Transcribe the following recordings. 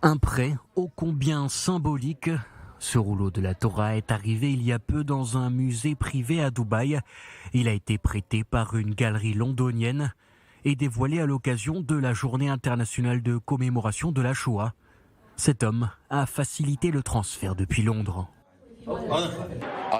Un prêt ô combien symbolique. Ce rouleau de la Torah est arrivé il y a peu dans un musée privé à Dubaï. Il a été prêté par une galerie londonienne et dévoilé à l'occasion de la journée internationale de commémoration de la Shoah. Cet homme a facilité le transfert depuis Londres.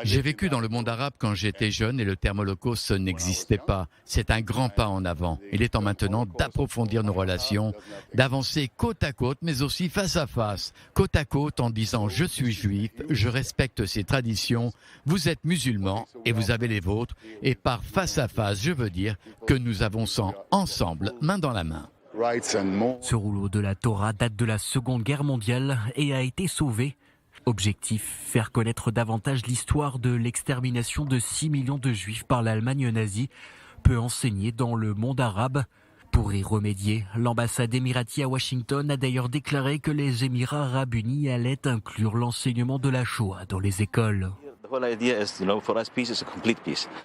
J'ai vécu dans le monde arabe quand j'étais jeune et le terme holocauste n'existait pas. C'est un grand pas en avant. Il est temps maintenant d'approfondir nos relations, d'avancer côte à côte, mais aussi face à face. Côte à côte en disant « je suis juif, je respecte ces traditions, vous êtes musulmans et vous avez les vôtres ». Et par face à face, je veux dire que nous avançons ensemble, main dans la main. Ce rouleau de la Torah date de la Seconde Guerre mondiale et a été sauvé. Objectif, faire connaître davantage l'histoire de l'extermination de 6 millions de juifs par l'Allemagne nazie, peu enseignée dans le monde arabe. Pour y remédier, l'ambassade émiratie à Washington a d'ailleurs déclaré que les Émirats arabes unis allaient inclure l'enseignement de la Shoah dans les écoles.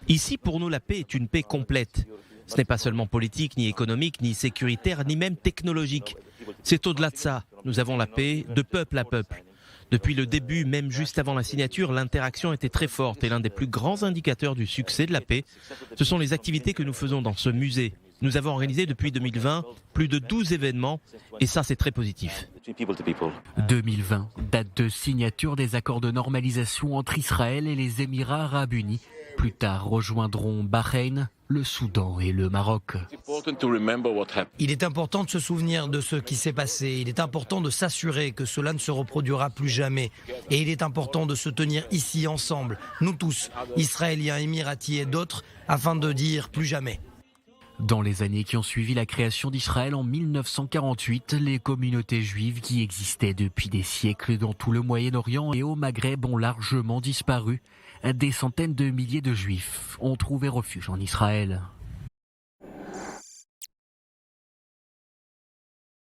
Ici, pour nous, la paix est une paix complète. Ce n'est pas seulement politique, ni économique, ni sécuritaire, ni même technologique. C'est au-delà de ça. Nous avons la paix de peuple à peuple. Depuis le début, même juste avant la signature, l'interaction était très forte et l'un des plus grands indicateurs du succès de la paix, ce sont les activités que nous faisons dans ce musée. Nous avons organisé depuis 2020 plus de 12 événements et ça c'est très positif. 2020, date de signature des accords de normalisation entre Israël et les Émirats arabes unis. Plus tard rejoindront Bahreïn, le Soudan et le Maroc. Il est important de se souvenir de ce qui s'est passé. Il est important de s'assurer que cela ne se reproduira plus jamais. Et il est important de se tenir ici ensemble, nous tous, Israéliens, Émiratis et d'autres, afin de dire plus jamais. Dans les années qui ont suivi la création d'Israël en 1948, les communautés juives qui existaient depuis des siècles dans tout le Moyen-Orient et au Maghreb ont largement disparu. Des centaines de milliers de juifs ont trouvé refuge en Israël.